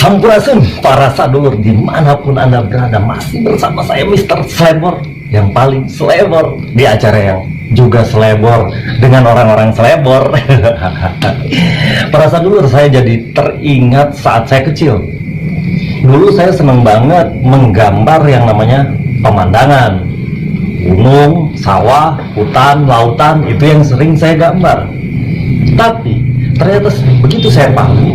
Sampurasun para sadulur dimanapun Anda berada, masih bersama saya Mr. Slebor yang paling slebor di acara yang juga slebor dengan orang-orang slebor. Para sadulur, saya jadi teringat saat saya kecil. Dulu saya senang banget menggambar yang namanya pemandangan, gunung, sawah, hutan, lautan, itu yang sering saya gambar. Tapi ternyata begitu saya pahami,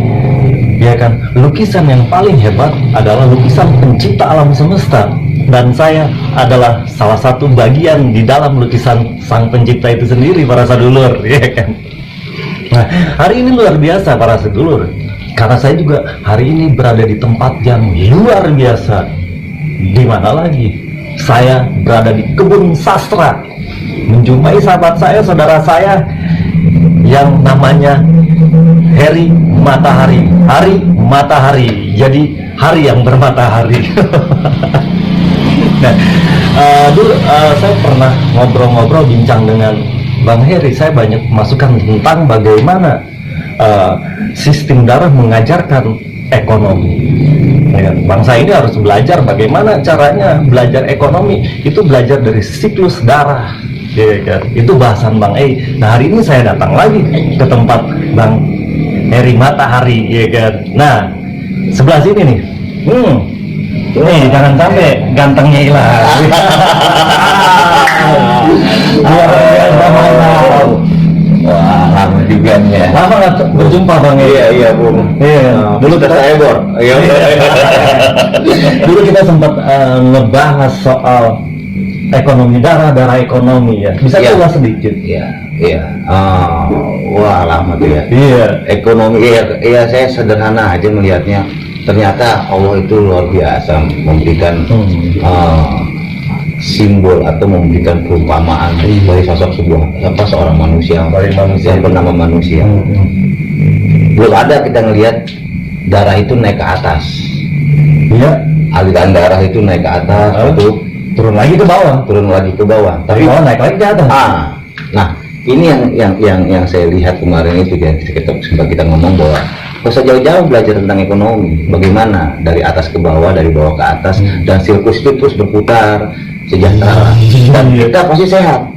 ya kan, lukisan yang paling hebat adalah lukisan pencipta alam semesta, dan saya adalah salah satu bagian di dalam lukisan sang pencipta itu sendiri, para sadulur, ya kan. Nah, hari ini luar biasa para sadulur, karena saya juga hari ini berada di tempat yang luar biasa. Di mana lagi? Saya berada di kebun sastra, menjumpai sahabat saya, saudara saya yang namanya Heri Matahari, Hari Matahari, jadi hari yang bermatahari. Nah, dulu saya pernah ngobrol-ngobrol bincang dengan Bang Heri. Saya banyak masukan tentang bagaimana sistem darah mengajarkan ekonomi. Ya, bangsa ini harus belajar bagaimana caranya belajar ekonomi. Itu belajar dari siklus darah. Ya kan? Itu bahasan Bang E. Nah, hari ini saya datang lagi ke tempat Bang Heri Matahari, ya kan. Nah, sebelah sini nih. Nih, jangan sampai gantengnya hilang. Luar biasa, mantap. Wah, lama juga nih ya. Lama nggak berjumpa Bang E. Iya, Bung. Iya. Dulu kita Ebor. Iya. Dulu kita sempat ngebahas soal ekonomi darah ekonomi, ya. Bisa Iya. ulas sedikit? Iya. Wah, lama tuh ya. Iya. Ekonomi, iya, saya sederhana aja melihatnya. Ternyata Allah itu luar biasa memberikan simbol atau memberikan perumpamaan dari sosok seorang manusia, yang bernama manusia. Belum ada kita ngelihat darah itu naik ke atas. Iya. Aliran darah itu naik ke atas, itu Turun lagi ke bawah. Tapi bawah naik lagi ke atas. Nah, ini yang saya lihat kemarin itu, ya, kita ngomong bahwa nggak usah jauh-jauh belajar tentang ekonomi, bagaimana dari atas ke bawah, dari bawah ke atas, dan siklus itu terus berputar, sejahtera, dan kita pasti sehat.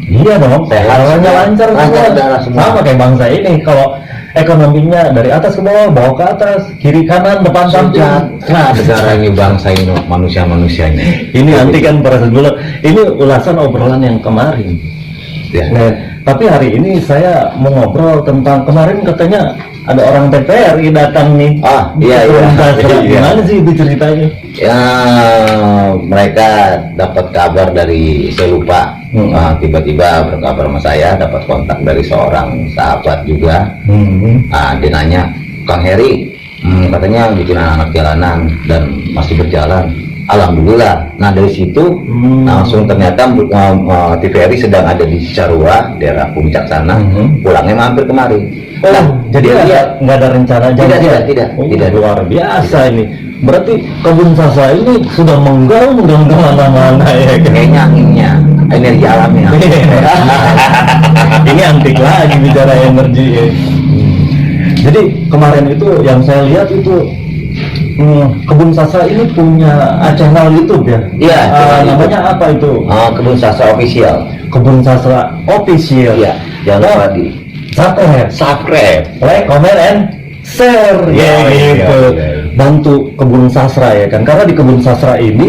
Iya dong, Sehat, lancar darah semua. Sama kayak bangsa ini, kalau ekonominya dari atas ke bawah ke atas, kiri kanan, depan samping. Nah, negara ini, bangsa ini, manusia ini. Ini nanti kan para dulu. Ini ulasan obrolan yang kemarin. Ya. Nah, tapi hari ini saya mau ngobrol tentang kemarin katanya ada orang TPRI datang nih. Iya. Gimana sih itu ceritanya? Ya, mereka dapat kabar dari, saya lupa, tiba-tiba berkabar sama saya, dapat kontak dari seorang sahabat juga. Dia nanya, Kang Heri, katanya bikin anak-anak jalanan dan masih berjalan. Alhamdulillah. Nah, dari situ langsung ternyata TVRI sedang ada di Cisarua, daerah Puncak sana. Pulangnya mampir kemari. Jadi nggak ada rencana jalan? Tidak. Luar biasa ini. Berarti kebun sastra ini sudah menggaung kemana-mana, ya kan? Kayaknya anginnya, energi alamnya. Ini antik lagi bicara energi, ya. Jadi kemarin itu yang saya lihat itu kebun sastra ini punya channel YouTube, ya? Iya. Namanya apa itu? Kebun Sastra Official. Kebun Sastra Official. Iya. Jangan lupa di subscribe, like, comment, and share. Gitu. Bantu kebun sastra, ya kan? Karena di kebun sastra ini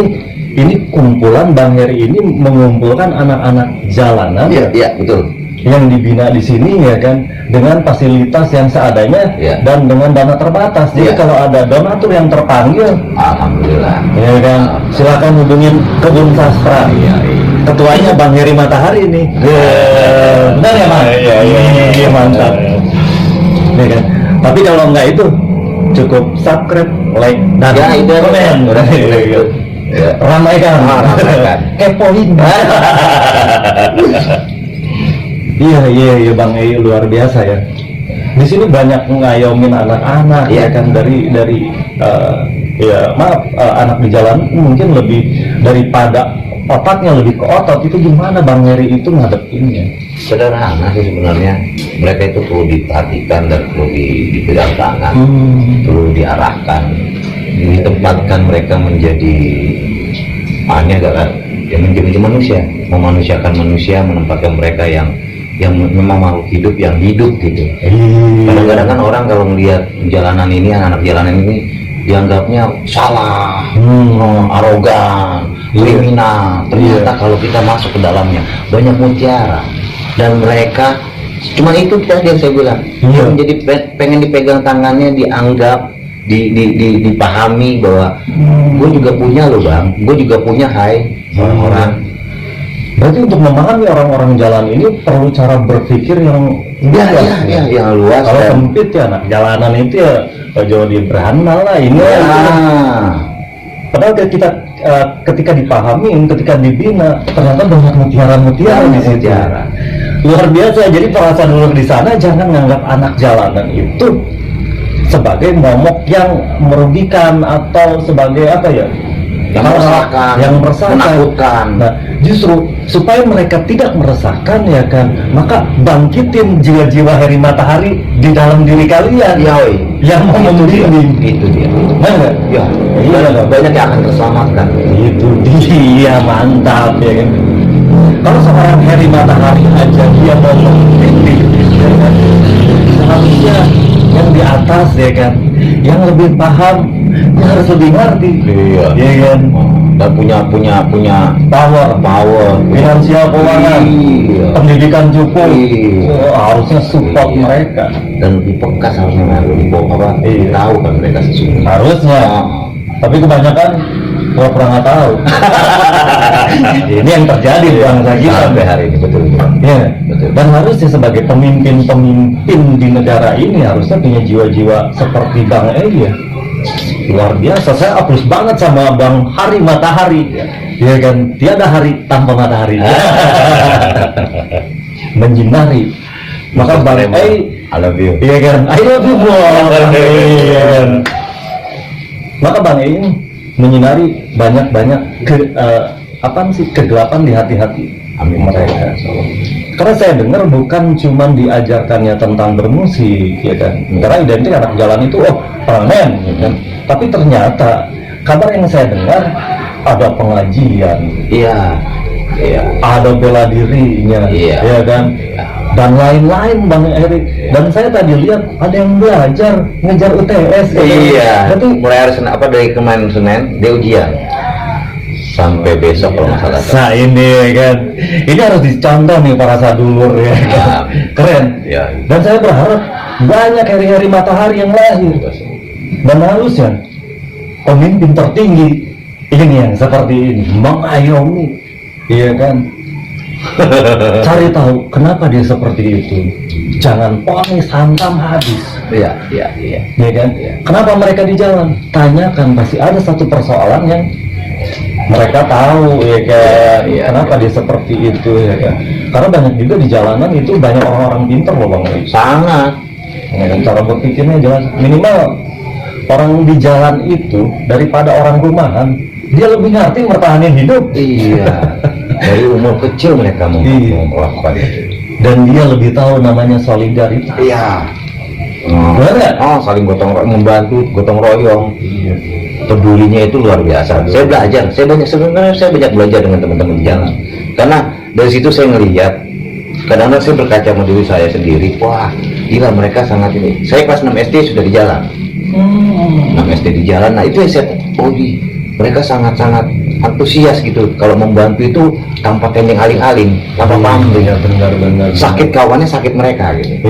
kumpulan Bang Heri ini mengumpulkan anak-anak jalanan. Iya, betul. Yang dibina di sini, ya kan, dengan fasilitas yang seadanya, dan dengan dana terbatas. Jadi kalau ada donatur yang terpanggil, alhamdulillah, ya kan, silakan hubungin kebun sastra. Ketuanya Bang Heri Matahari ini. Benar ya, Bang? Iya, mantap. Ya kan. Tapi kalau enggak itu cukup subscribe, like, dan komen. Ramaikan. Kepoin. Iya Bang E, luar biasa ya. Di sini banyak ngayomin anak-anak, ya kan, dari ya maaf, anak di jalan mungkin lebih daripada otaknya lebih ke otot, itu gimana Bang Heri itu ngadepinnya? Sederhana sih sebenarnya, mereka itu perlu diperhatikan dan perlu dipegang tangan, perlu diarahkan, ditempatkan mereka menjadi ya menjadi manusia, memanusiakan manusia, menempatkan mereka yang memang makhluk hidup yang hidup gitu. Kadang-kadang kan orang kalau melihat jalanan ini, anak-anak jalanan ini dianggapnya salah, arogan, kriminal. Ternyata kalau kita masuk ke dalamnya banyak mutiara, dan mereka cuma itu tadi yang saya bilang, menjadi pengen dipegang tangannya, dianggap, dipahami bahwa gue juga punya loh bang, gue juga punya orang-orang. Berarti untuk memahami orang-orang jalan ini perlu cara berpikir yang luas, yang luas. Kalau sempit ya anak jalanan itu ya jauh berandal lah ini. Padahal ketika dipahami, ketika dibina, ternyata banyak mutiara-mutiara di situ. Luar biasa. Jadi para sadulur di sana jangan menganggap anak jalanan itu sebagai momok yang merugikan atau sebagai apa ya? Yang meresahkan, menakutkan. Nah, justru supaya mereka tidak meresahkan ya kan, maka bangkitin jiwa-jiwa Heri Matahari di dalam diri kalian. Yang mau membimbing. Itu dia. Mana? Ya, iya, banyak yang akan terselamatkan. Itu dia, mantap ya kan. Kalau seorang Heri Matahari aja dia mau membimbing, ya kan, seharusnya yang di atas ya kan, yang lebih paham, yang harus lebih ngerti, ya kan, dan punya power, finansial, keuangan, pendidikan cukup, harusnya support mereka, dan lebih peka harusnya, lebih tahu kan mereka sesungguhnya. Harusnya, tapi kebanyakan pura-pura nggak tahu. Ini yang terjadi di bangsa kita sampai hari ini, betul. Ya, betul. Dan harusnya sebagai pemimpin di negara ini harusnya punya jiwa-jiwa seperti Bang Ei ya. Luar biasa, saya apus banget sama Bang Hari Matahari. Ya kan, tiada hari tanpa matahari. Menjinari. Maka Bang Ei, I love you. Iya kan, I love you Bang Ei. Maka Bang Ei ini menyinari banyak kegelapan di hati-hati mereka. Karena saya dengar bukan cuma diajarkannya tentang bermusik, ya kan? Karena identik anak jalan itu pengamen, ya kan? Tapi ternyata kabar yang saya dengar ada pengajian, ada bela dirinya, ya kan? Dan lain-lain Bang Heri. Dan saya tadi lihat ada yang belajar ngejar UTS. Berarti mulai hari Senin, dari kemarin Senin dia ujian sampai besok kalau nggak salah. Nah ini kan, ini harus dicontoh nih para sadulur ya. Keren. Dan saya berharap banyak Heri-Heri Matahari yang lahir. Dan harusnya pemimpin tertinggi ini yang seperti ini mengayomi, iya kan? Cari tahu kenapa dia seperti itu. Jangan ponis hantam habis. Iya kan? Kenapa mereka di jalan? Tanyakan, pasti ada satu persoalan yang mereka tahu ya kan. Kenapa dia seperti itu ya kan? Karena banyak juga di jalanan itu banyak orang-orang pintar loh Bang. Sangat. Ya kan? Cara berpikirnya jelas. Minimal orang di jalan itu daripada orang rumahan, dia lebih ngerti mertahanin hidup. Dari umur kecil mereka mau melakukan itu. Dan dia lebih tahu namanya solidaritas. Saling gotong royong, membantu, gotong royong. Pedulinya itu luar biasa. Saya belajar, saya banyak belajar dengan teman-teman di jalan. Karena dari situ saya ngelihat, kadang-kadang saya berkaca sama diri saya sendiri. Wah, gila mereka sangat ini. Saya kelas 6 SD sudah di jalan. 6 SD di jalan. Nah itu yang saya, mereka sangat-sangat antusias gitu. Kalau membantu itu tanpa tendeng aling-aling, tanpa pamrih. Benar. Sakit kawannya sakit mereka gitu.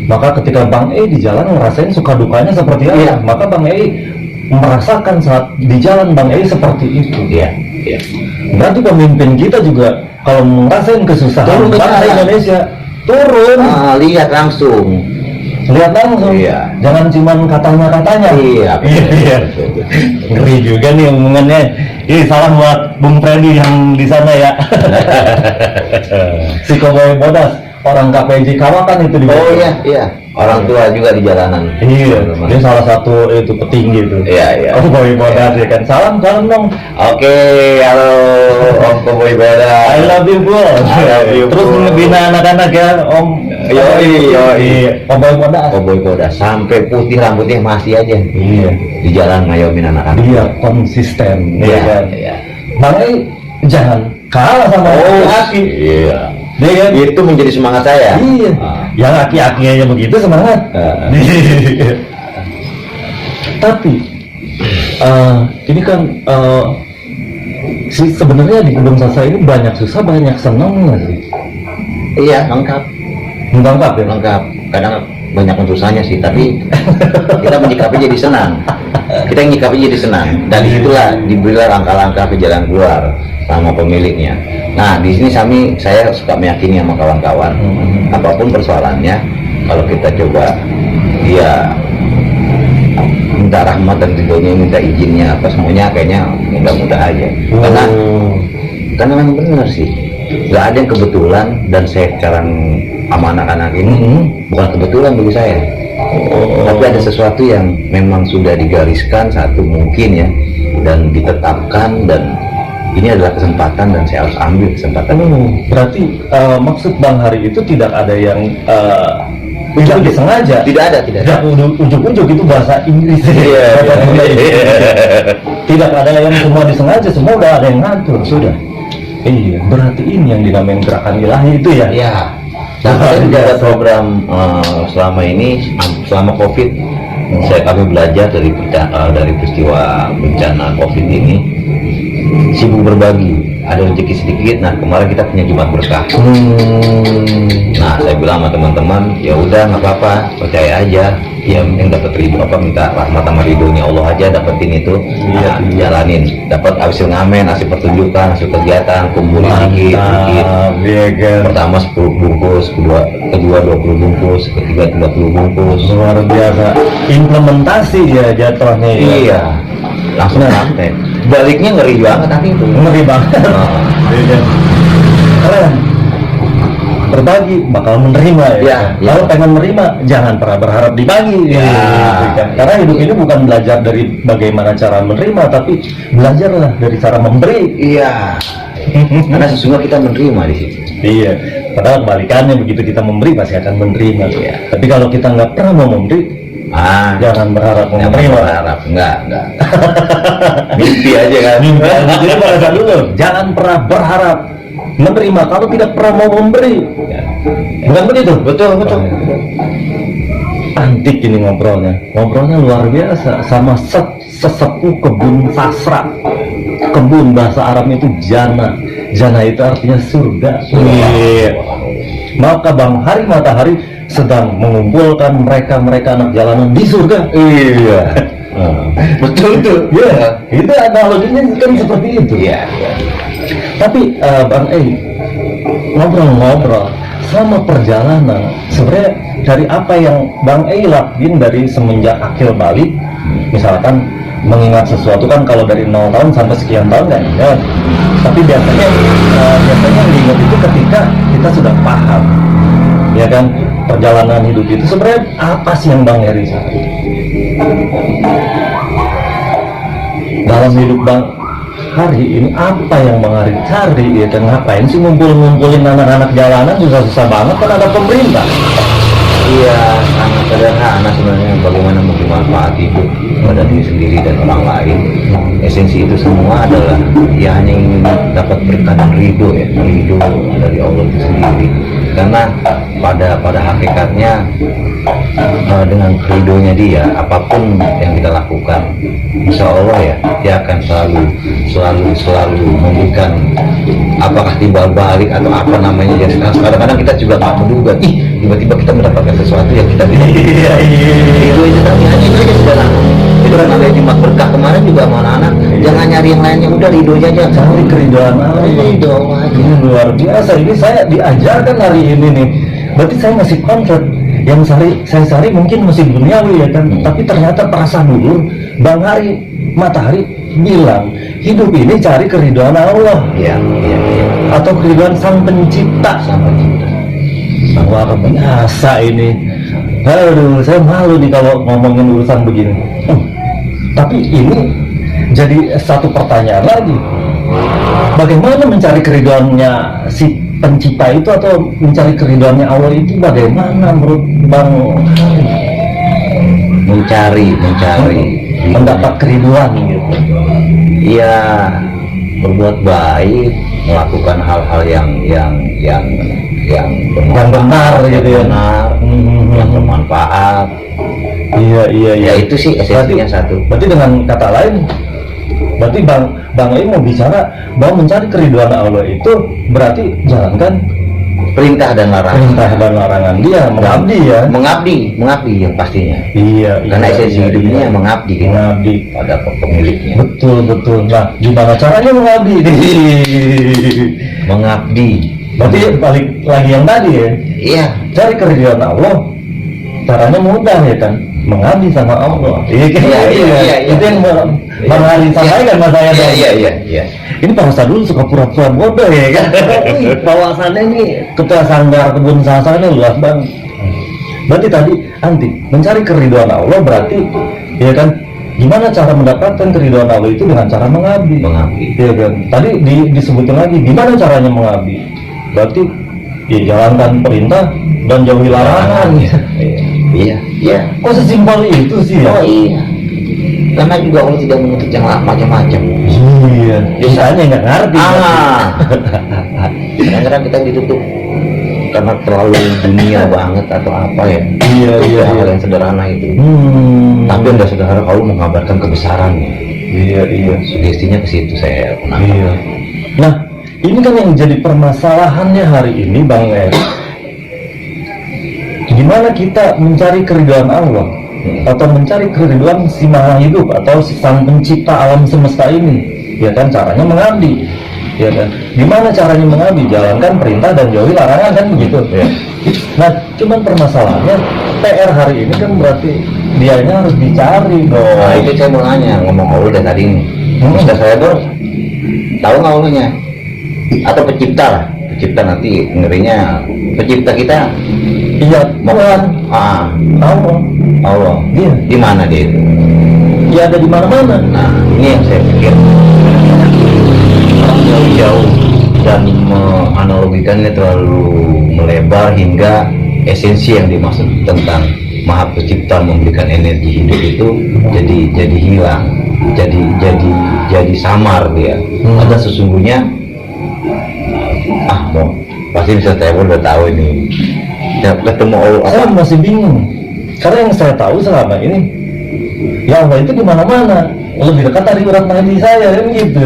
Maka ketika Bang Ei di jalan ngerasain suka dukanya seperti apa, maka Bang Ei merasakan saat di jalan Bang Ei seperti itu. Berarti pemimpin kita juga kalau ngerasain kesusahan bangsa Indonesia turun, lihat langsung. Jangan cuma katanya. Ngeri juga nih omongannya. Salam buat Bung Freddy yang di sana ya. Si Koboy Bodas. orang KPJ Kawakan itu di Oh iya, orang tua juga di jalanan. Iya, dia salah satu itu petinggi itu. Iya. Om Boy Bodas ya kan. Salam dong. Oke, halo Om Boy Bodas. I love you bos. I love you, Terus bos. ngebina anak-anak ya Om. Yoi. Om Boy Bodas. Om Boy Bodas sampai putih rambutnya masih aja. Iya. Di jalan ngayomin anak-anak. Dia konsisten, ya kan. Iya. Bang jangan kalah sama aki. Iya. Dia kan. Itu menjadi semangat saya. Iya. Yang aki-akinya aja begitu semangat. Tapi ini kan sebenarnya di Gedung Sasa ini banyak susah banyak senangnya sih. Iya, lengkap. Lengkap ya. Lengkap. Kadang banyak susahnya sih, tapi kita menyikapi jadi senang. Kita menyikapi jadi senang. Dan itulah diberilah langkah-langkah ke jalan keluar sama pemiliknya. Nah, di sini saya suka meyakini sama kawan-kawan, apapun persoalannya, kalau kita coba dia minta rahmat dan ridhonya, minta izinnya apa semuanya, kayaknya mudah-mudah aja. Karena memang benar sih, nggak ada yang kebetulan, dan saya sekarang sama anak-anak ini bukan kebetulan bagi saya. Tapi ada sesuatu yang memang sudah digariskan, satu mungkin ya, dan ditetapkan, dan ini adalah kesempatan dan saya harus ambil kesempatan. Berarti maksud Bang Hari itu tidak ada yang tidak disengaja. Tidak ada. Ujuk-ujuk itu bahasa Inggris. Iya. Tidak ada yang semua disengaja, semua udah ada yang ngatur sudah. Iya, berarti ini yang dinamain gerakan ilahi itu ya. Iya. Nah, saya juga ada program selama ini, selama COVID, kami belajar dari peristiwa bencana COVID ini, sibuk berbagi. Ada rezeki sedikit. Nah, kemarin kita punya Jumat Berkah. Nah, saya bilang sama teman-teman, ya udah nggak apa-apa, percaya aja. Yang penting dapat ridho, minta rahmat sama ridhonya Allah aja, dapetin itu. Nah, jalanin. Dapat hasil ngamen, hasil pertunjukan, hasil kegiatan, kumpulin dikit. Pertama 10 bungkus, kedua 20 bungkus, ketiga 30 bungkus. Luar biasa. Implementasi ya jatuhnya. Iya. Langsung praktek. Baliknya ngeri banget tapi itu. Ngeri banget. Keren. Berbagi bakal menerima ya. Kalau pengen menerima jangan pernah berharap dibagi. Karena hidup ini bukan belajar dari bagaimana cara menerima, tapi belajarlah dari cara memberi. Iya. Karena sesungguhnya kita menerima di situ. Iya. Padahal kebalikannya, begitu kita memberi pasti akan menerima. Iya. Tapi kalau kita nggak pernah mau memberi, jangan berharap menerima. Enggak. Mimpi aja kan. Jadi pada dulu jangan pernah berharap menerima kalau tidak pernah mau memberi. Bukan begitu? Betul. Antik ini ngobrolnya luar biasa sama sesepuh kebun sastra. Kebun bahasa Arab itu jana itu artinya surga. Maka Bang Hari Matahari sedang mengumpulkan mereka anak jalanan di surga. Iya. Betul tuh. Ya, itu analoginya kan seperti itu. Iya. Tapi Bang ngobrol sama perjalanan, sebenarnya dari apa yang Bang lakuin dari semenjak akil balik, misalkan mengingat sesuatu kan kalau dari 0 tahun sampai sekian tahun nggak ingat. Tapi biasanya yang diingat itu ketika kita sudah paham, ya kan, perjalanan hidup itu sebenarnya apa sih yang Bang Heri cari dalam hidup Bang Hari ini? Apa yang Bang Hari cari ya kan? Ngapain sih ngumpulin anak-anak jalanan, susah-susah banget kan ada pemerintah. Iya, sangat sederhana sebenarnya, bagaimana memberi manfaat hidup pada diri sendiri dan orang lain. Esensi itu semua adalah ya hanya ingin dapat berkah dan ridho dari Allah itu sendiri. Karena pada hakikatnya dengan ridhonya dia, apapun yang kita lakukan, insya Allah ya, dia akan selalu memberikan, apakah timbal balik atau apa namanya ya. Kadang-kadang kita juga nggak menduga, tiba-tiba kita mendapatkan sesuatu yang kita tidak. Iya. Itu tapi hanya itu aja sudah. Itu kan ada Jumat Berkah kemarin juga sama anak-anak. Jangan nyari yang lainnya, udah ridhonya aja. Cari keridhoan Allah. Ridho aja. Ini luar biasa. Ini saya diajarkan hari ini nih. Berarti saya masih konsep. Yang saya cari mungkin masih duniawi ya kan. Tapi ternyata perasaan dulu Bang Hari Matahari bilang hidup ini cari keridhoan Allah. Iya. Atau keridhoan Sang Pencipta. luar biasa ini. Aduh, saya malu nih kalau ngomongin urusan begini. Tapi ini jadi satu pertanyaan lagi. Bagaimana mencari keriduannya si pencipta itu, atau mencari keriduannya Allah itu bagaimana menurut Bang Hari? Mencari Mendapat keriduan gitu. Iya, berbuat baik, melakukan hal-hal yang benar gitu ya. benar, yang bermanfaat. Iya. Ya itu sih esensinya satu. Berarti dengan kata lain, berarti Bang Ei mau bicara bahwa mencari keriduan Allah itu berarti jalankan Perintah dan larangan. Dia mengabdi ya. Mengabdi yang pastinya. Iya. Karena esensi hidupnya mengabdi gitu. Mengabdi Pada pemiliknya. Betul. Nah, gimana caranya mengabdi? Mengabdi. Berarti balik lagi yang tadi ya. Iya. Cari keriduan Allah. Caranya mudah ya kan. Mengabdi sama Allah. Iya. Itu yang Bang Hari sampaikan mas saya. Iya. Ini Pak Ustadz dulu suka pura-pura bodoh ya kan. Bawasannya ini ketua sanggar kebun sasar ini luas banget. Berarti tadi anti mencari keriduan Allah berarti ya kan, gimana cara mendapatkan keriduan Allah itu dengan cara mengabdi. Ya kan. Tadi disebutin lagi gimana caranya mengabdi. Berarti ya jalankan perintah dan jauhi larangan. Iya. Kok sesimpel itu sih ya? Oh iya. Karena juga Allah tidak menuntut yang macam-macam. Iya. Biasanya nggak ngerti. Kadang-kadang kita ditutup karena terlalu dunia banget atau apa ya. Iya. Hal yang sederhana itu. Tapi yang sederhana kalau mengabarkan kebesarannya. Iya. Sugestinya ke situ saya pernah. Iya. Nah, ini kan yang jadi permasalahannya hari ini Bang Er. Gimana kita mencari keriduan Allah atau mencari keriduan si Maha Hidup atau si Sang Pencipta alam semesta ini? Ya kan, caranya mengabdi. Ya kan, gimana caranya mengabdi? Jalankan perintah dan jauhi larangan kan begitu. Ya. Nah, cuman permasalahannya PR hari ini kan berarti dianya harus dicari dong. Nah itu saya mau nanya, ngomong Allah dari tadi nih. Ustaz saya tuh tahu nggak Allahnya? Atau pencipta lah. Pencipta nanti ngerinya pencipta kita. Iya, Tuhan. Allah. Iya. Di mana dia itu? Ya ada di mana-mana. Nah, ini yang saya pikir jauh-jauh dan menganalogikannya terlalu melebar hingga esensi yang dimaksud tentang Maha Pencipta memberikan energi hidup itu jadi hilang, jadi samar dia. Ada sesungguhnya pasti bisa saya udah tahu ini. Ya, ketemu Allah. Saya masih bingung. Karena yang saya tahu selama ini, ya Allah itu di mana-mana. Lebih dekat dari urat nadi saya kan gitu.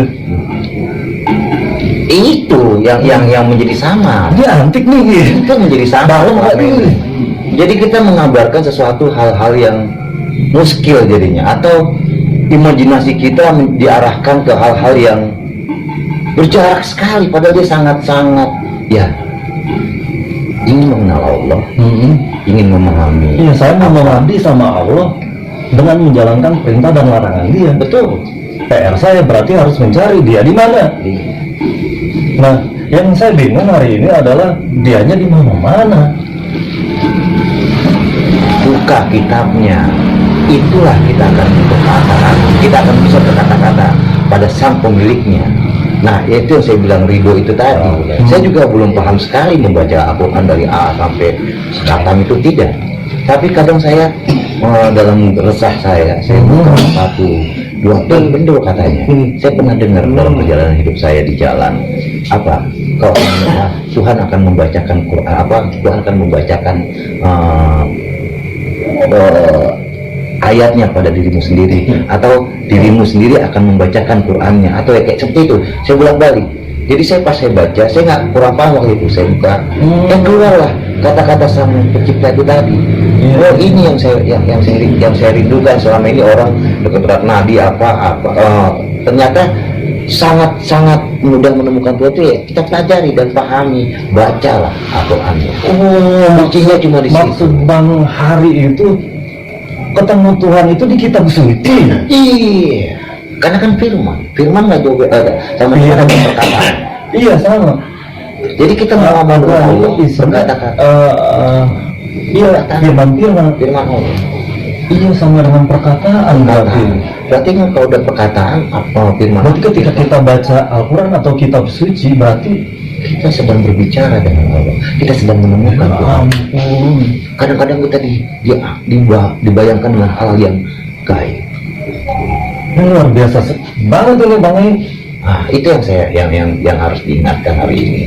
Itu yang menjadi sama. Dia antik nih. Itu menjadi sama. Jadi kita mengabarkan sesuatu hal-hal yang muskil jadinya, atau imajinasi kita diarahkan ke hal-hal yang berjarak sekali, padahal dia sangat-sangat ya ingin mengenal Allah, ingin memahami. Iya, saya mau mengabdi sama Allah dengan menjalankan perintah dan larangan dia. Betul. PR saya berarti harus mencari dia di mana. Nah, yang saya bingung hari ini adalah dianya di mana-mana. Buka kitabnya, itulah kita akan berkata-kata. Kita akan bisa berkata-kata pada sang pemiliknya. Nah, itu yang saya bilang ridho itu tadi. Saya juga belum paham sekali membaca Al-Quran dari A sampai sekarang itu tidak. Tapi kadang saya dalam resah saya buka satu, dua, bendo katanya. Saya pernah dengar dalam perjalanan hidup saya di jalan apa? Kalau Tuhan akan membacakan Quran, Tuhan akan membacakan ayatnya pada dirimu sendiri, atau dirimu sendiri akan membacakan Qurannya, atau kayak seperti itu. Saya bolak-balik. Jadi pas saya baca, saya nggak kurang paham waktu itu. Saya buka, keluarlah kata-kata sang pencipta itu tadi. Oh, ini yang saya rindukan selama ini. Orang dekat berat nadi ternyata sangat mudah menemukan Tuhan itu ya kita pelajari dan pahami, bacalah Al-Qurannya. Kuncinya cuma di situ. Maksud Bang Hari itu ketemu Tuhan itu di kitab suci. Iya, karena kan firman nggak jauh sama dengan perkataan. Iya sama. Jadi kita mau ngomong dengan Al-Quran Allah itu bisa berkata-kata iya, firman firman Allah. iya sama dengan perkataan berarti. Berarti kan kalau udah perkataan apa firman? Berarti ketika kita baca Al-Quran atau kitab suci berarti Kita sedang berbicara dengan Allah. Kita sedang menemukan Tuhan. ampun. Kadang-kadang kita dibayangkan dengan hal yang gaib. Ini luar biasa banget ini Bang Ei. Nah, itu yang saya yang harus diingatkan hari ini.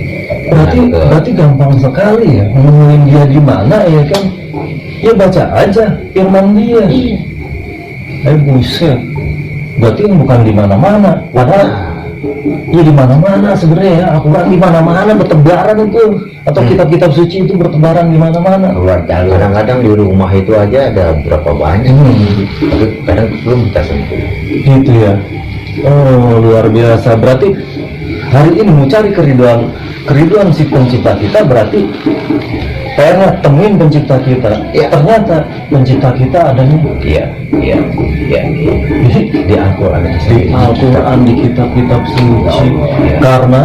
Berarti gampang sekali ya nemuin dia di mana ya kan? Ya baca aja firman dia. Iya. Buset. Berarti bukan di mana-mana. Padahal ya di mana-mana sebenarnya ya. Al-Quran di mana-mana bertebaran itu, atau kitab-kitab suci itu bertebaran di mana-mana. Kadang-kadang di rumah itu aja ada berapa banyak, tapi kadang belum kita sentuh. Gitu ya. Oh luar biasa. Berarti hari ini mau cari keriduan si pencipta kita, berarti pengen temuin pencipta kita. Ya. Ternyata pencipta kita adanya Iya. Di Al-Quran itu di sendiri. Al-Quran, di kitab-kitab suci. Ya. Karena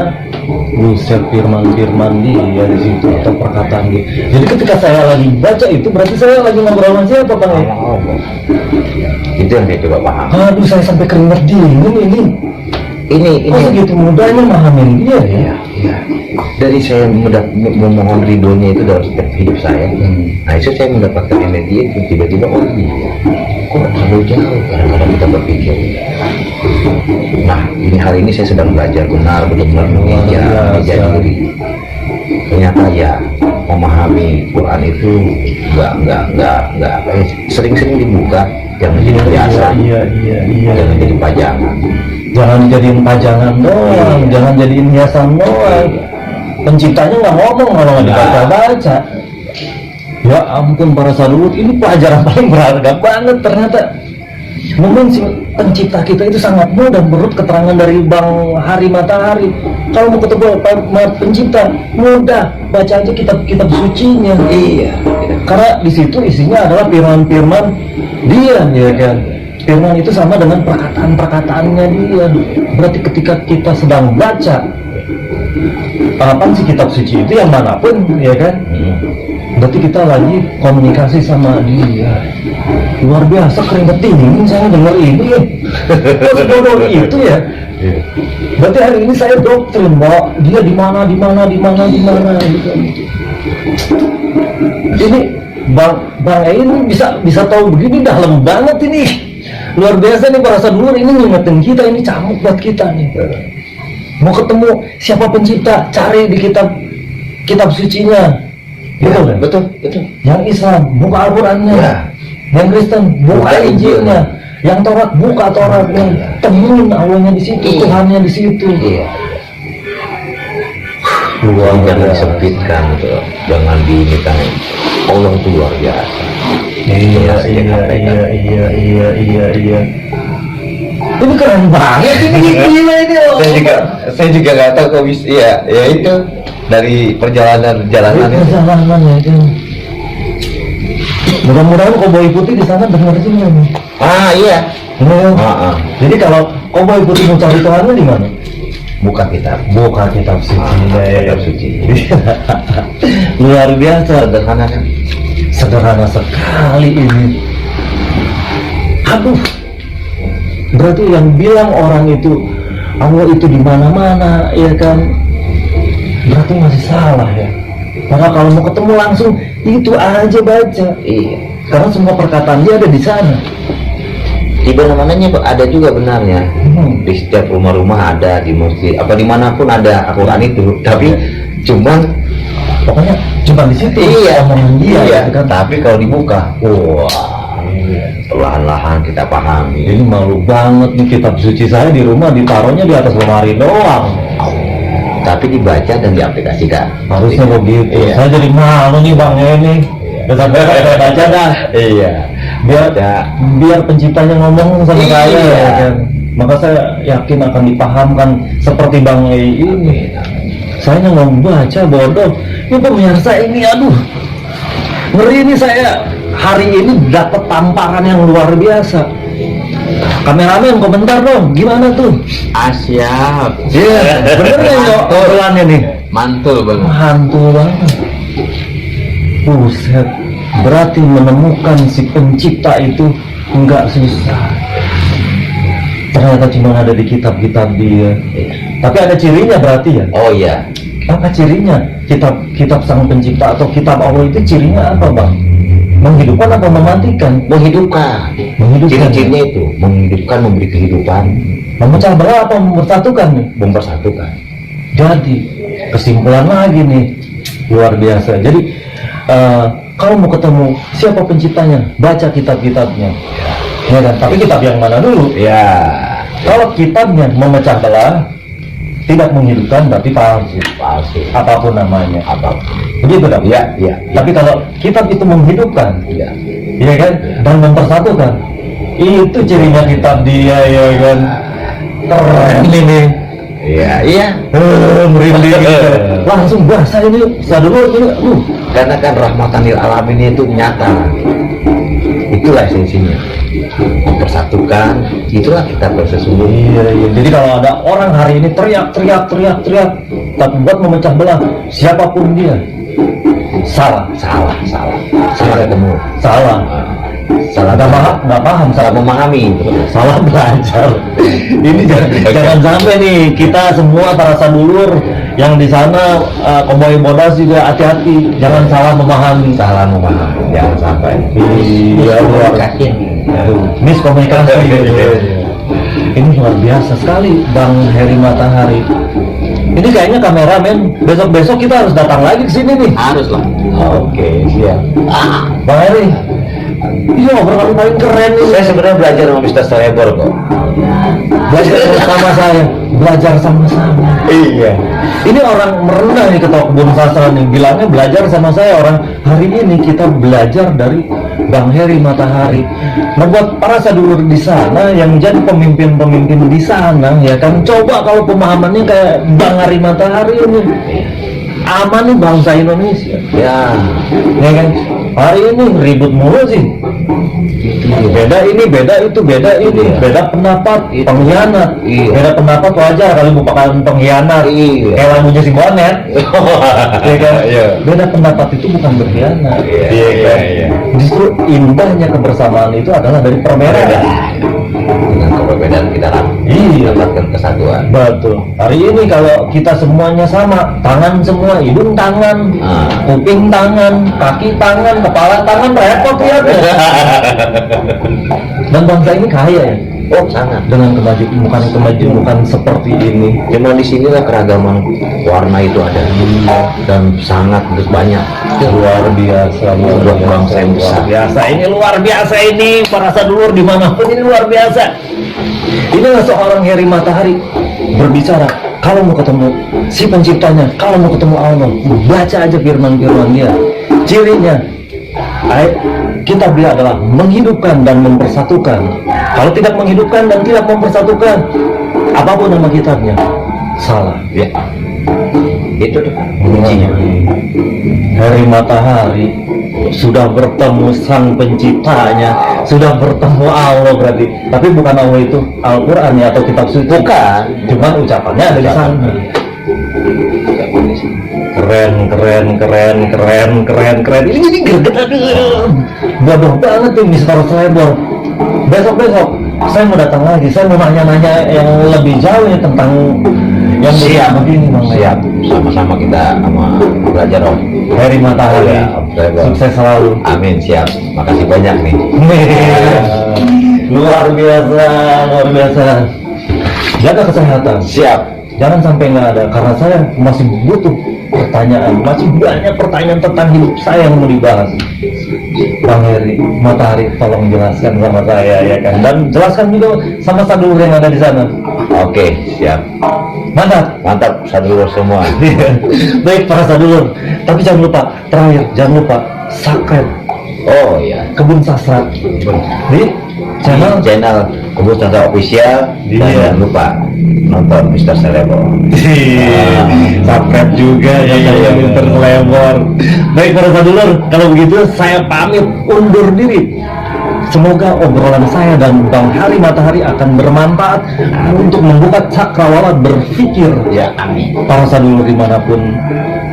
buset firman-firman dia di situ atau perkataan dia. Jadi ketika saya lagi baca itu berarti saya lagi ngobrol sama siapa Bang Ei? Allah. Itu yang saya coba paham. Aduh saya sampai keringat dingin ini. Ini Kok segitu mudahnya mahamin dia ya? Iya. Dari saya memohon ridhonya itu dalam setiap hidup saya. Nah itu saya mendapatkan energi itu tiba-tiba iya. Kok terlalu jauh? Kadang-kadang kita berpikir. Nah ini hari ini saya sedang belajar benar-benar mengejar diri. Ternyata ya memahami Quran itu nggak sering-sering dibuka, jangan jadi biasa, Iya. jangan jadi pajangan. Jangan jadiin pajangan doang, jangan jadiin hiasan doang. Penciptanya nggak ngomong kalau nggak dibaca-baca. Ya ampun para sahabat, ini pelajaran paling berharga banget ternyata. Mungkin si pencipta kita itu sangat mudah, menurut keterangan dari Bang Hari Matahari. Kalau mau ketemu pencipta, mudah, baca aja kitab-kitab sucinya. Iya. Karena di situ isinya adalah firman-firman dia, ya kan. Firman itu sama dengan perkataan-perkataannya dia. Berarti ketika kita sedang baca apa sih kitab suci itu yang manapun, ya kan? Berarti kita lagi komunikasi sama dia. Luar biasa, keringet dingin saya dengar ini ya. Kok sebodoh itu ya? Berarti hari ini saya doktrin bahwa dia di mana gitu. Ini Bang Ei ini bisa tahu begini dalam banget ini. Luar biasa nih para saudara, ini ngingetin kita, ini camuk buat kita nih. Mau ketemu siapa pencipta, cari di kitab sucinya. Ya, Betul. betul. Yang Islam buka Al-Qurannya, Ya. yang Kristen buka Injilnya, yang Taurat buka Tauratnya. Temuin Allahnya di situ, Tuhannya di situ. Iya. Luar Jangan biasa. disempitkan, gitu. Jangan diinikan. Allah itu luar biasa. Iya. Ini keren banget ini, gila ini. Saya juga nggak tahu kok bisa. Iya, ya itu dari perjalanan Perjalanan ya kan. Mudah-mudahan Koboi Putih di sana dengar juga nih. Ah iya. Jadi kalau Koboi Putih mau cari Tuhannya di mana? Buka kitab. Buka kitab suci. Kitab suci. Luar biasa, Sederhana kan? sederhana sekali ini. Aduh, berarti yang bilang orang itu Allah itu di mana-mana, ya kan? Berarti masih salah ya. Karena kalau mau ketemu langsung itu aja baca. Iya. Karena semua perkataan dia ada di sana. Di mana-mananya ada juga benarnya. Di setiap rumah-rumah ada, di masjid, apa dimanapun ada Al-Quran itu. Tapi cuman Pokoknya cuma di situ. iya, Omongan dia, iya. gitu kan? Tapi kalau dibuka, wah, perlahan-lahan kita pahami. Ini malu banget nih, kitab suci saya di rumah ditaruhnya di atas lemari doang. Tapi dibaca dan diaplikasikan. Harusnya begitu. Iya. Saya jadi malu nih Bang ini. Sampai saya baca dah. Iya. Biar penciptanya ngomong sama Iya. saya, ya kan? Maka saya yakin akan dipahamkan seperti Bang Ei ini. Saya nggak baca, bodoh. Ini pemirsa ini, aduh, ngeri ini saya hari ini dapat tamparan yang luar biasa. Kameramen komentar dong, gimana tuh? Siap. Iya, bener ya obrolannya nih. Mantul banget. Mantul banget. Buset, berarti menemukan si pencipta itu nggak susah. Ternyata cuma ada di kitab-kitab dia. Tapi ada cirinya berarti ya? Oh iya. Apa cirinya? Kitab sang pencipta atau kitab Allah itu cirinya apa, Bang? Menghidupkan atau mematikan? Menghidupkan. Ciri-cirinya itu menghidupkan, memberi kehidupan, Memecah belah apa mempersatukan nih? mempersatukan. Jadi kesimpulan lagi nih, luar biasa. Jadi kalau mau ketemu siapa penciptanya, baca kitab-kitabnya, ya kan? Tapi kitab yang mana dulu? Ya. Kalau kitabnya memecah belah, tidak menghidupkan, berarti palsu. Palsu. Apapun namanya. Apa? Begitu dong? Iya, iya. Tapi kalau kitab itu menghidupkan, Iya. ya kan? Dan mempersatukan, itu cirinya kitab dia, ya kan? Keren ini. Iya, iya. Merinding gitu. Langsung bahasa ini, sadulu ini, Karena kan rahmatan lil alamin itu nyata. Itulah esensinya. Mempersatukan, itulah kita sesungguhnya. Iya. Jadi kalau ada orang hari ini teriak, tapi buat memecah belah siapapun dia, salah ketemu. salah nggak paham, salah memahami. salah belajar. Ini jangan sampai nih kita semua para sadulur yang di sana Koboi Bodas juga hati-hati, jangan salah memahami. Jangan sampai. Iya, luar yakin. miskomunikasi. Ini luar biasa sekali, Bang Heri Matahari. Ini kayaknya kameramen, besok kita harus datang lagi ke sini nih. Harus lah. Oke, siap. Bang Heri, ini obrolan paling keren nih. Saya sebenarnya belajar sama Mr. Celebor kok. Belajar sama saya, belajar sama-sama. Iya. Ini orang merendah nih ketua kebun sastra nih, bilangnya belajar sama saya. Orang hari ini kita belajar dari Bang Heri Matahari. Nah, buat para sadulur di sana yang jadi pemimpin-pemimpin di sana, ya kan, coba kalau pemahamannya kayak Bang Heri Matahari ini, aman nih bangsa Indonesia. Ya. Ya kan, hari ini ribut mulu sih. Beda ini, beda itu, beda ini, Iya. beda pendapat, Itu. pengkhianat. Iya. Beda pendapat wajar kali bukan pengkhianat. Iya. Kayak lagunya si Bonet. Ya kan? Iya. Beda pendapat itu bukan berkhianat. Iya, kan? iya. Justru indahnya kebersamaan itu adalah dari perbedaan. Dengan keberbedaan kita Iya. dapatkan kesatuan. Betul. Hari ini kalau kita semuanya sama, tangan semua, hidung tangan, kuping tangan, kaki tangan, kepala tangan, repot ya. Dan bangsa ini kaya ya. Oh, sangat. Dengan kemajemukan seperti ini. Cuma di sinilah keragaman warna itu ada. Dan sangat banyak. Luar biasa, Buat bangsa yang besar. biasa. Ini luar biasa ini, para sadulur dimanapun ini luar biasa. Inilah seorang Heri Matahari berbicara. Kalau mau ketemu si penciptanya, kalau mau ketemu Allah, baca aja firman-firman dia. Cirinya, kitab dia adalah menghidupkan dan mempersatukan. Kalau tidak menghidupkan dan tidak mempersatukan, apapun nama kitabnya, salah. Ya. Itu tuh kuncinya. Heri Matahari sudah bertemu sang penciptanya, sudah bertemu Allah berarti. Tapi bukan Allah itu Al-Quran ya, atau kitab suci. Bukan. Cuman ucapannya ada di sana. Keren. Ini jadi greget, aduh. Bodoh banget nih Mr. Celebor. Besok saya mau datang lagi. Saya mau nanya-nanya yang lebih jauh ya tentang yang Siap. begini, Bang. Siap. Sama-sama kita sama belajar Om. Heri Matahari, Iya, Om Celebor. sukses selalu. Amin, siap. Makasih banyak nih. Luar biasa. Jaga kesehatan. Siap. Jangan sampai nggak ada, karena saya masih butuh pertanyaan, masih banyak pertanyaan tentang hidup saya yang mau dibahas. Bang Heri Matahari, tolong jelaskan sama saya ya kan, dan jelaskan juga sama sadulur yang ada di sana. Oke, siap. Mantap. Sadulur semua. Baik para sadulur, tapi jangan lupa, terakhir jangan lupa subscribe Oh iya. Kebun Sastra di channel Channel Kebun Sastra Official. Dan Iya. jangan lupa nonton Mr. Celebor. subscribe juga ya Iya. Mr. Celebor. Baik para sadulur, kalau begitu saya pamit undur diri. Semoga obrolan saya dan Bang Hari Matahari akan bermanfaat untuk membuka cakrawala berpikir. Ya, amin. Para sadulur dimanapun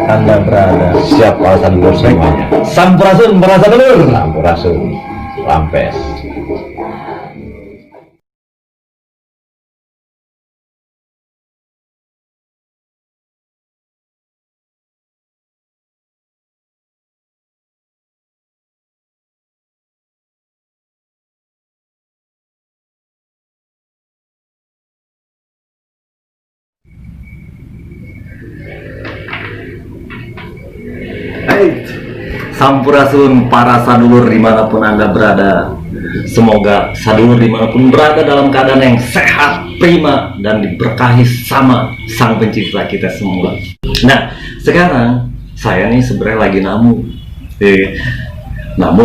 Anda berada. Siap para sadulur semuanya. Sampurasun para sadulur. Sampurasun. Lampes. Hai, sampurasun para sadulur dimanapun Anda berada. Semoga sadulur dimanapun berada dalam keadaan yang sehat, prima, dan diberkahi sama Sang Pencipta kita semua. Nah, sekarang saya nih sebenarnya lagi namu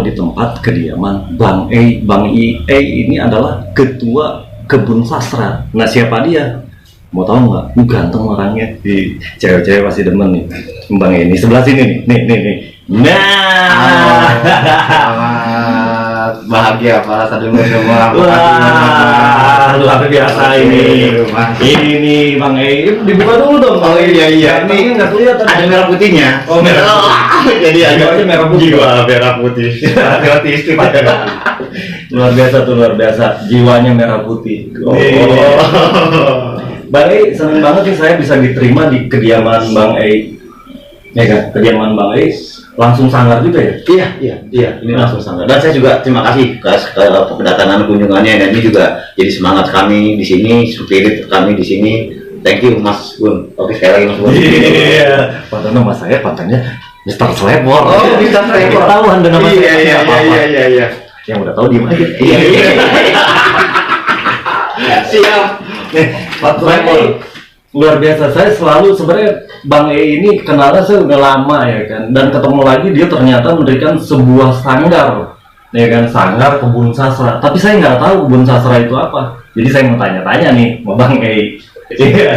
di tempat kediaman Bang E. Bang E ini adalah ketua kebun sastra. Nah, siapa dia? Mau tahu nggak? Ganteng orangnya, di cewek-cewek pasti demen nih. Bang E ini sebelah sini nih. Nah, Selamat bahagia para sadulur semua. wah, luar biasa ini. Ini Bang E, dibuka dulu dong. Oh iya. Ini nggak kelihatan. Ada merah putihnya. Oh, merah putih. Jadi ada Jiwanya merah putih. Jiwa merah putih. Hati-hati. Luar biasa. Jiwanya merah putih. Bang E, seneng banget nih saya bisa diterima di kediaman Bang E. Ya kan, kediaman Bang E langsung sangar juga ya? Iya. Ini langsung sangat. Dan saya juga terima kasih ke kedatangan kunjungannya, dan ini juga jadi semangat kami di sini, spirit kami di sini. Thank you Mas Gun. Oke, sekali lagi Mas Gun. Iya. Padahal nama saya pantangnya Mr. Slebor. Oh, Mr. Slebor. Ketahuan dengan nama saya. Iya. Yang udah tahu di mana? Iya. Siap. Pak Slebor. Luar biasa, saya selalu sebenarnya Bang E ini kenalnya saya udah lama ya kan, dan ketemu lagi dia ternyata mendirikan sebuah sanggar ya kan, sanggar kebun sastra, tapi saya nggak tahu kebun sastra itu apa, jadi saya mau tanya-tanya nih sama Bang E.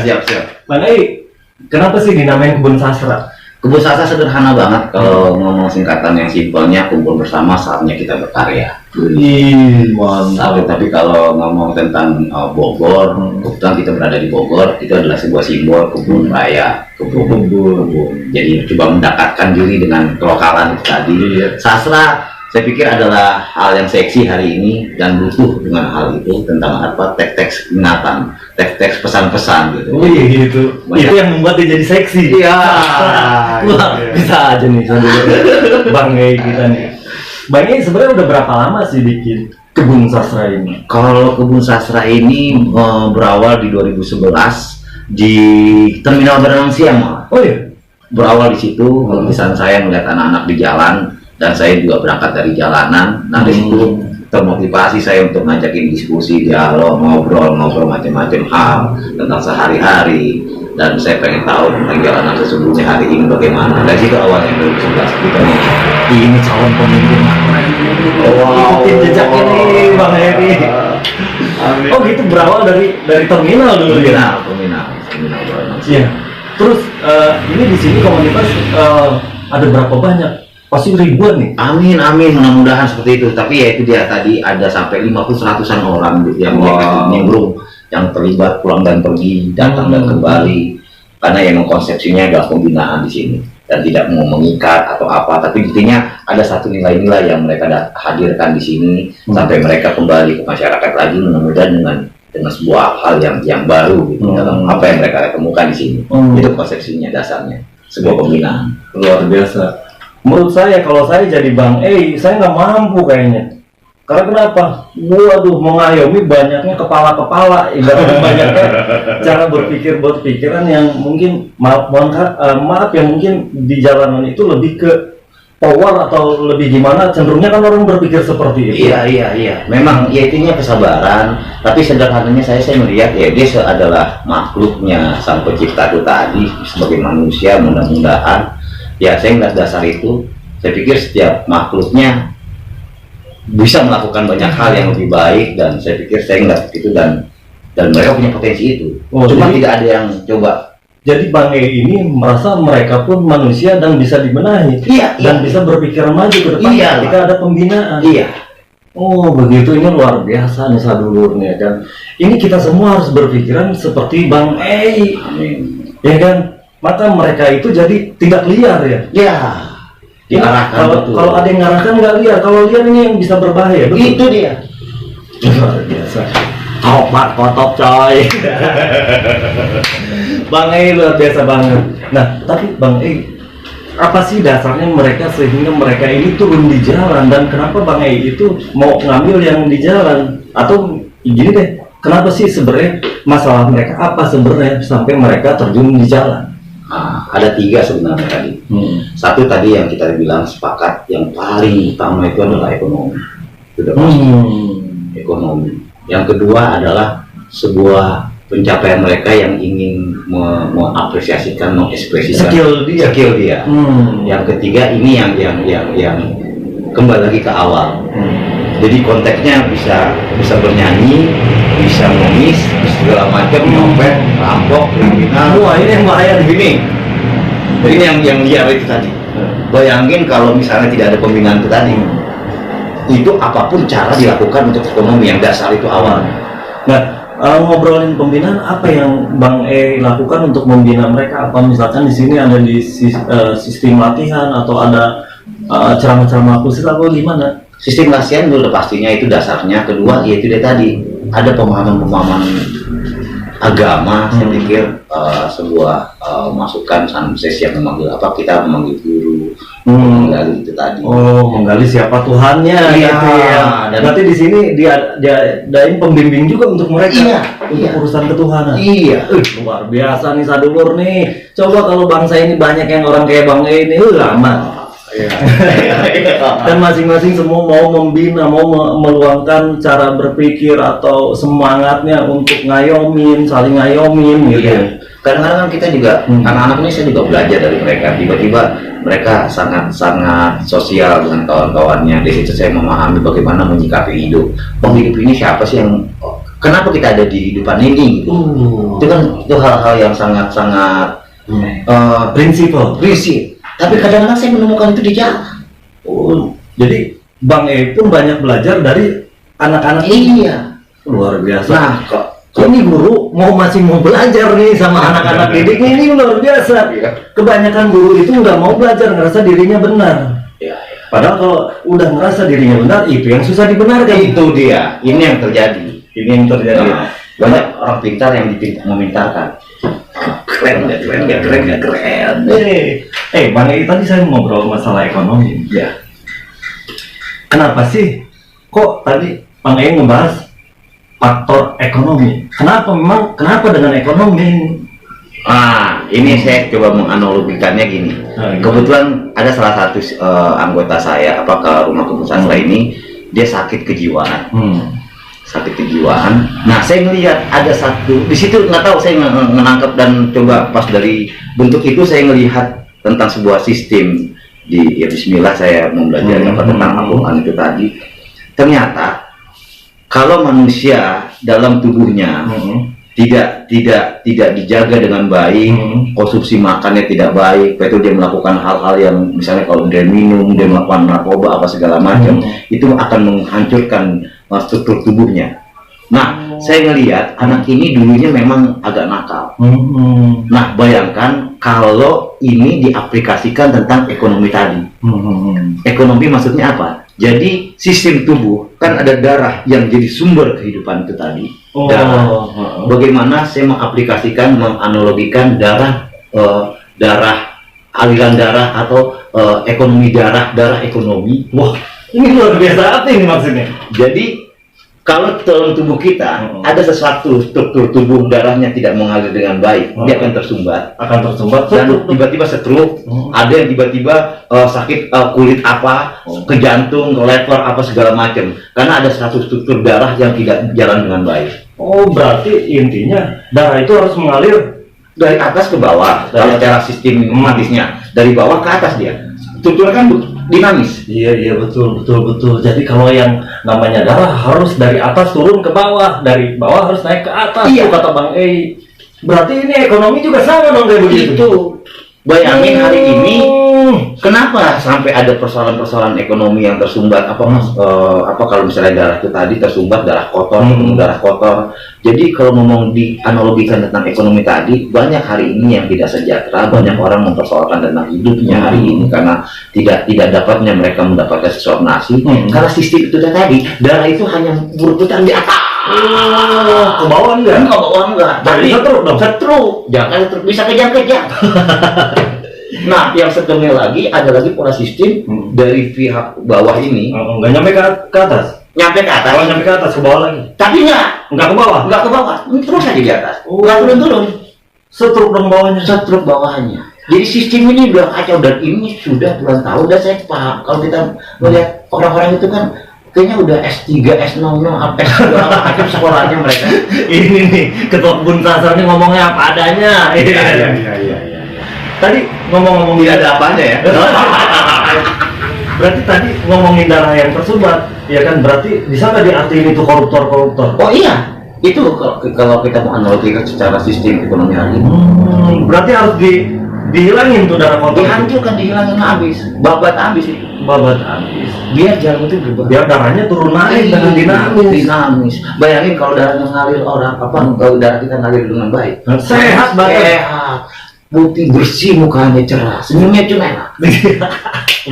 Siap. Bang E, kenapa sih dinamain kebun sastra? Kebun sastra sederhana banget, kalau ngomong singkatan yang simpelnya, kumpul bersama saatnya kita berkarya. Tapi kalau ngomong tentang Bogor, kebetulan kita berada di Bogor, itu adalah sebuah simbol kebun raya, kebun. Jadi coba mendekatkan diri dengan kelokalan itu tadi. Sastra saya pikir adalah hal yang seksi hari ini, dan butuh dengan hal itu, tentang apa, teks-teks ingatan, teks-teks pesan-pesan gitu. Gitu. Itu yang membuat dia jadi seksi. Iya. Wah, bisa aja nih Bang E kita nih. Bang E sebenarnya udah berapa lama sih bikin kebun sastra ini? Kalau kebun sastra ini berawal di 2011 di Terminal Berenang Siang malah. Oh iya? Berawal di situ, lukisan saya melihat anak-anak di jalan, dan saya juga berangkat dari jalanan. Nah, di situ termotivasi saya untuk ngajakin diskusi, dialog, ngobrol macam-macam hal tentang sehari-hari, dan saya pengen tahu tentang jalanan sesungguhnya hari ini bagaimana. Dari situ awalnya 2011 kita Ini calon pemimpin. Ikutin jejak ini Bang Heri. Oh gitu, berawal dari terminal dulu ya? Terminal. Iya. Terus ini di sini komunitas ada berapa banyak? Pasti ribuan nih. Amin, mudah-mudahan seperti itu. Tapi ya itu dia, tadi ada sampai 50-100an orang gitu yang nyembrung, yang terlibat pulang dan pergi, datang dan kembali. Karena yang konsepsinya adalah pembinaan di sini, dan tidak mau mengikat atau apa, tapi intinya ada satu nilai-nilai yang mereka hadirkan di sini sampai mereka kembali ke masyarakat lagi, mudah-mudahan dengan sebuah hal yang baru gitu, dalam apa yang mereka temukan di sini. Itu konsepsinya, dasarnya sebuah pembinaan. Luar biasa. Menurut saya, kalau saya jadi Bang E, saya nggak mampu kayaknya. Karena kenapa? Waduh, mengayomi banyaknya kepala-kepala, ibaratnya banyaknya cara berpikiran yang mungkin maaf yang mungkin di jalanan itu lebih ke power atau lebih gimana, cenderungnya kan orang berpikir seperti itu. Iya. Memang ya itunya kesabaran, tapi sederhananya saya melihat ya dia adalah makhluknya Sang Pencipta itu tadi, sebagai manusia mudah-mudahan. Ya, saya melihat dasar itu, saya pikir setiap makhluknya bisa melakukan banyak hal yang lebih baik, dan saya pikir saya melihat itu, dan mereka punya potensi itu. Cuma tidak ada yang coba. Jadi Bang E ini merasa mereka pun manusia dan bisa dibenahi, dan bisa berpikiran maju ke depan ketika ada pembinaan. Iya. Oh begitu, ini luar biasa nih sadulurnya. Dan ini kita semua harus berpikiran seperti Bang Ei, ya kan? Maka mereka itu jadi tidak liar ya. Ya, diarahkan betul. Kalau ada yang ngarahkan nggak liar, kalau liar ini yang bisa berbahaya. Betul? Itu dia. Luar biasa. Tobat kotop coy. Bang Ei luar biasa banget. Nah tapi Bang Ei, apa sih dasarnya mereka sehingga mereka ini turun di jalan, dan kenapa Bang Ei itu mau ngambil yang di jalan? Atau gini deh, kenapa sih sebenarnya masalah mereka apa sebenarnya sampai mereka terjun di jalan? Nah, ada 3 sebenarnya tadi. Satu tadi yang kita bilang sepakat, yang paling utama itu adalah ekonomi. Sudah pasti ekonomi. Yang kedua adalah sebuah pencapaian mereka yang ingin mengapresiasikan, mengekspresikan skill dia. Yang ketiga ini yang kembali lagi ke awal. Jadi konteksnya bisa bernyanyi, bisa ngemis, segala macam, nyopet, rampok, kriminal. Wah ini yang bahaya di sini. Jadi ini yang liar itu tadi. Bayangin kalau misalnya tidak ada pembinaan itu tadi, itu apapun cara dilakukan untuk ekonomi yang dasar itu awal. Nah, ngobrolin pembinaan, apa yang Bang E lakukan untuk membina mereka? Apa misalkan di sini ada di sistem latihan atau ada ceramah-ceramah khusus atau gimana? Sistem latihan dulu pastinya itu dasarnya. Kedua yaitu dia tadi ada pemahaman agama. Saya pikir sebuah masukan sanses yang memanggil apa, kita memanggil guru, menggali itu tadi. Oh, menggali siapa Tuhannya. Iya, gitu ya. dan berarti di sini dia adain pembimbing juga untuk mereka. Iya, untuk iya. urusan ketuhanan. Iya. Luar biasa nih sadulur nih. Coba kalau bangsa ini banyak yang orang kayak Bang E ini, lama. Dan masing-masing semua mau membina, mau meluangkan cara berpikir atau semangatnya untuk ngayomin, saling ngayomin gitu. Iya. Kadang-kadang kita juga anak-anak ini saya juga belajar dari mereka. Tiba-tiba mereka sangat sosial dengan kawan-kawannya. Di situ saya memahami bagaimana menyikapi hidup. Oh, hidup ini siapa sih yang kenapa kita ada di kehidupan ini gitu. Itu kan itu hal-hal yang sangat prinsip. Tapi kadang-kadang saya menemukan itu di jalan. Oh, jadi Bang E pun banyak belajar dari anak-anak. Iya. Luar biasa. Nah, kok ini guru masih mau belajar nih sama anak-anak didiknya, ini luar biasa. Iya. Kebanyakan guru itu nggak mau belajar, ngerasa dirinya benar. Iya. Padahal kalau udah ngerasa dirinya benar, itu yang susah dibenarkan. Itu dia. Ini yang terjadi. Ini yang terjadi. Nah, banyak orang pintar yang memintarkan. Keren. Bang E tadi saya ngobrol masalah ekonomi. Ya. Kenapa sih? Kok tadi Bang E ngebahas faktor ekonomi? Kenapa dengan ekonomi? Ini saya coba menganalogikannya gini. Kebetulan ada salah satu anggota saya, ke rumah keputusan saya ini, dia sakit kejiwaan. Sakit kejiwaan. Nah, saya melihat ada satu di situ, nggak tahu saya menangkap dan coba pas dari bentuk itu saya melihat tentang sebuah sistem di Bismillah saya mempelajari tentang Al-Quran itu tadi. Ternyata kalau manusia dalam tubuhnya tidak dijaga dengan baik, konsumsi makannya tidak baik, itu dia melakukan hal-hal yang misalnya kalau dia minum, dia melakukan narkoba apa segala macam, itu akan menghancurkan struktur tubuhnya. Nah, saya ngelihat anak ini dulunya memang agak nakal. Nah, bayangkan kalau ini diaplikasikan tentang ekonomi tadi. Ekonomi maksudnya apa? Jadi sistem tubuh kan ada darah yang jadi sumber kehidupan itu tadi. Bagaimana saya mengaplikasikan, menganalogikan darah aliran darah atau ekonomi darah ekonomi. Wah, ini luar biasa, apa ini maksudnya? Jadi kalau dalam tubuh kita ada sesuatu struktur tubuh darahnya tidak mengalir dengan baik, dia akan tersumbat. Dan tiba-tiba stroke, ada yang tiba-tiba sakit kulit ke jantung, ke lever apa segala macam. Karena ada satu struktur darah yang tidak jalan dengan baik. Oh, berarti intinya darah itu harus mengalir dari atas ke bawah. Kalau cara sistematisnya dari bawah ke atas dia. Strukturnya kan dinamis. Iya betul. Jadi kalau yang namanya darah harus dari atas turun ke bawah, dari bawah harus naik ke atas. Iya. Kata Bang E. Berarti ini ekonomi juga sama dong kayak begitu. Bayangin hari ini Kenapa sampai ada persoalan-persoalan ekonomi yang tersumbat? Apa kalau misalnya darah itu tadi tersumbat, darah kotor, darah kotor. Jadi kalau ngomong dianalogikan tentang ekonomi tadi, banyak hari ini yang tidak sejahtera, banyak orang mempersoalkan tentang hidupnya hari ini karena tidak dapatnya mereka mendapatkan sesuap nasi. Karena sistem itu tadi, darah itu hanya berputar di atas. Ke bawah enggak? Ke bawah enggak. Jadi setruk dong. Setruk, jangan setruk, bisa kejang-kejang. Nah, yang setelahnya lagi ada lagi pola sistem dari pihak bawah ini. Enggak nyampe ke atas. Nyampe ke atas. Kalau nyampe ke atas ke bawah lagi. Tapi enggak ke bawah. Enggak ke bawah. Terus aja di atas. Enggak turun-turun. Setruk dong bawahnya. Setruk bawahnya. Jadi sistem ini udah kacau dan ini sudah puluhan tahun dan saya paham. Kalau kita melihat orang-orang itu kan kayaknya udah S3, S00, S2, macam sekolahnya mereka. Ini nih, ketua kebun kasar ini ngomongnya apa adanya. Iya. Tadi ngomong-ngomong Tidak ada apanya ya. Berarti tadi ngomongin darah yang tersumbat, ya kan? Berarti bisa nggak diartiin itu koruptor? Oh iya, itu kalau kita mau analogikan secara sistem ekonomi hari ini. Berarti harus dihilangin tuh darah kotor. Dihancurkan, dihilangin habis, babat habis itu. Babat habis. Biar jalan itu berubah. Biar darahnya turun naik dengan dinamis. Bayangin kalau darahnya ngalir orang, kalau darah kita ngalir dengan baik. Sehat banget. Sehat. Putih bersih, mukanya cerah, senyumnya cuma enak.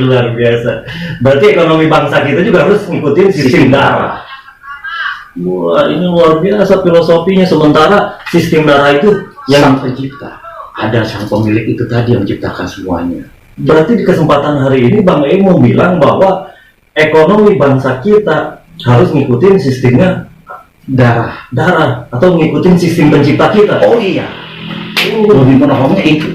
Luar biasa. Berarti ekonomi bangsa kita juga harus ngikutin sistem darah. Wah, ini luar biasa filosofinya. Sementara sistem darah itu yang sang pencipta, ada sang pemilik itu tadi yang menciptakan semuanya. Berarti di kesempatan hari ini Bang E mau bilang bahwa ekonomi bangsa kita harus ngikutin sistemnya darah atau ngikutin sistem pencipta kita. Oh iya. Lebih menolongnya itu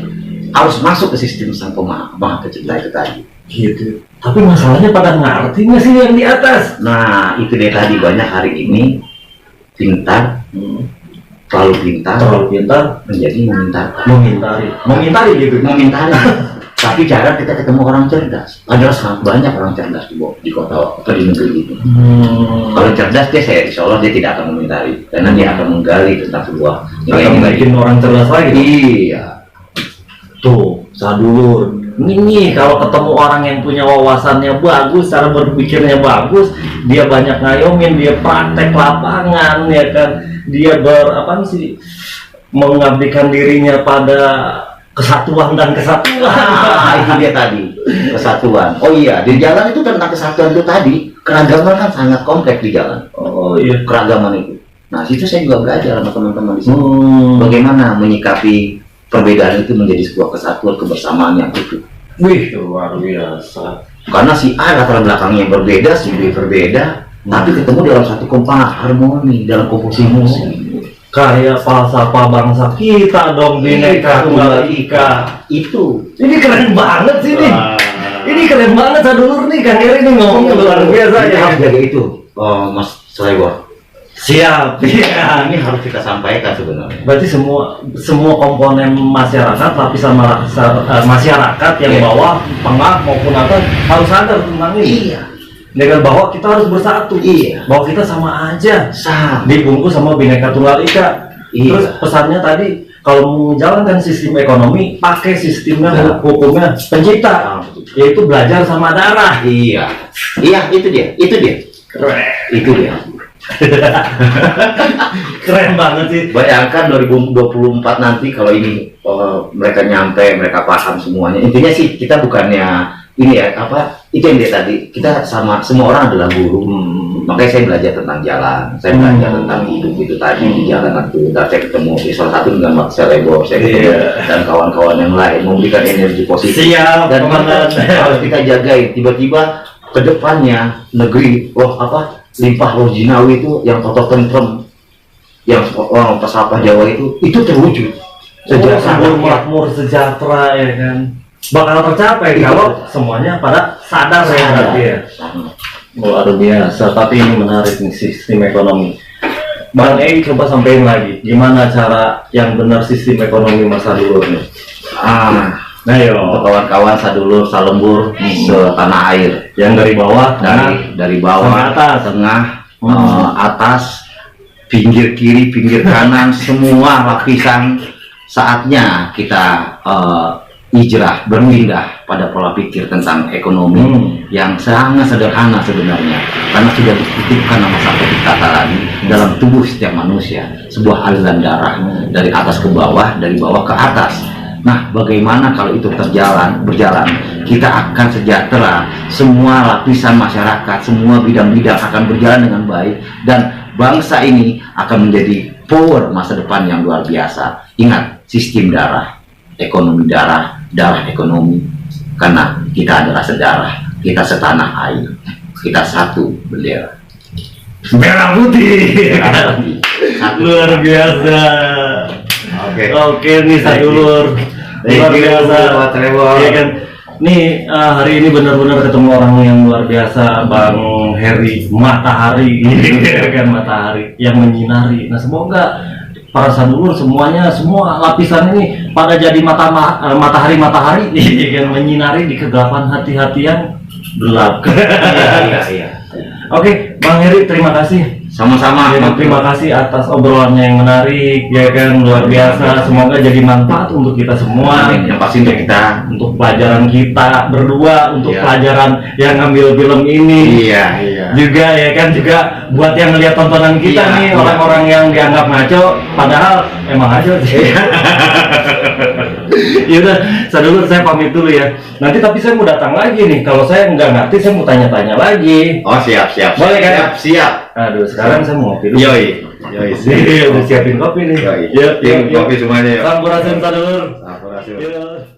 harus masuk ke sistem sang maha pencipta itu tadi. Gitu. Tapi masalahnya pada ngerti nggak sih yang di atas? Nah, itu dia tadi banyak hari ini pintar, terlalu pintar menjadi mengintari gitu. Tapi cara kita ketemu orang cerdas. Adalah sangat banyak orang cerdas di kota atau di negeri itu. Kalau cerdas dia insya Allah dia tidak akan mengintari karena dia akan menggali tentang sebuah yang bikin orang cerdas lagi. Iya. Tuh, sadulur. Ini kalau ketemu orang yang punya wawasannya bagus, cara berpikirnya bagus, dia banyak ngayomin, dia praktek lapangan, ya kan, dia mengabdikan dirinya pada kesatuan. Itu dia tadi, kesatuan. Oh iya, di jalan itu tentang kesatuan itu tadi, keragaman kan sangat kompleks di jalan. Oh iya, keragaman itu. Nah, situ saya juga belajar sama teman-teman di sini. Bagaimana menyikapi perbedaan itu menjadi sebuah kesatuan, kebersamaan yang utuh. Wih, luar biasa. Karena si A latar belakangnya berbeda, si B berbeda, tapi ketemu dalam satu kompak harmoni, dalam komposisi musik. Kayak falsafah bangsa kita dong, Bhinneka Tunggal Ika. Itu. Ini keren banget sih nih. Ini keren banget sadulur nih, Kang Eri nih ngomongnya luar biasa ya. Harus jaga itu, Mas Slebor. Siap. Iya, ini harus kita sampaikan sebenarnya. Berarti semua komponen masyarakat, lapisan masyarakat yang bawah, tengah maupun atas harus sadar tentang ini. Iya. Dengan bahwa kita harus bersatu. Iya. Bahwa kita sama aja. Sama. Dibungkus sama Bhinneka Tunggal Ika. Iya. Terus pesannya tadi kalau menjalankan sistem ekonomi pakai sistemnya hukumnya pencipta, yaitu belajar sama darah. Iya. Iya, itu dia. Keren. Itu dia. Keren banget sih. Bayangkan 2024 nanti kalau ini mereka nyampe, mereka paham semuanya. Intinya sih kita bukannya ini ya itu yang dia tadi, kita sama semua orang adalah guru. Makanya saya belajar tentang jalan, saya belajar tentang hidup itu tadi di jalanan itu. Dan saya ketemu salah satu dengan Mas Slebor, saya ketemu dan kawan-kawan yang lain memberikan energi positif. Siap, dan harus kita jagain. Tiba-tiba ke depannya negeri limpah roh jinawi itu yang toto tentrem, yang pesapah Jawa itu terwujud. Subur makmur sejahtera ya kan. Bakal tercapai kalau semuanya pada sadar ya berarti ya. Luar biasa, tapi ini menarik nih sistem ekonomi. Bang E coba sampaikan lagi, gimana cara yang benar sistem ekonomi masa dulu nih? Nah untuk kawan-kawan sadulur salembur setanah air yang dari bawah, dari bawah, tengah, atas, pinggir kiri, pinggir kanan, semua lapisan, saatnya kita hijrah, berpindah pada pola pikir tentang ekonomi yang sangat sederhana sebenarnya, karena sudah dititipkan nama satu tataran dalam tubuh setiap manusia, sebuah aliran darah dari atas ke bawah, dari bawah ke atas. Nah, bagaimana kalau itu berjalan, kita akan sejahtera, semua lapisan masyarakat, semua bidang-bidang akan berjalan dengan baik, dan bangsa ini akan menjadi power masa depan yang luar biasa. Ingat, sistem darah, ekonomi darah, darah ekonomi, karena kita adalah sedarah, kita setanah air, kita satu bendera. Merah putih. Luar biasa. Oke nih Sadulur. Luar biasa. Iya kan. Nih hari ini benar-benar ketemu orang yang luar biasa, Bang Heri, matahari, ya kan, matahari yang menyinari. Nah, semoga para Sadulur semuanya, semua lapisan ini pada jadi matahari, ya kan, menyinari di kegelapan hati-hati yang gelap. Iya. Oke, Bang Heri, terima kasih. Sama-sama. Ya, terima kasih atas obrolannya yang menarik, ya kan, luar biasa. Semoga jadi manfaat untuk kita semua. Yang pasti untuk kita, untuk pelajaran kita berdua, untuk Iya. pelajaran yang ngambil film ini. Iya. Juga ya kan, juga buat yang ngeliat tontonan kita Iya, nih, iya. orang-orang yang dianggap ngaco, padahal emang ngaco sih. Yaudah, Sadulur, saya pamit dulu ya. Nanti tapi saya mau datang lagi nih. Kalau saya nggak ngerti, saya mau tanya-tanya lagi. Oh, siap. Boleh kan? Siap. Aduh, sekarang saya mau ngopi dulu. Yoi. Iya, udah siapin kopi nih. Yoi. Yuk, Tim kopi semuanya, yuk. Sampurasun, Sadulur. Sampurasun. Yuk.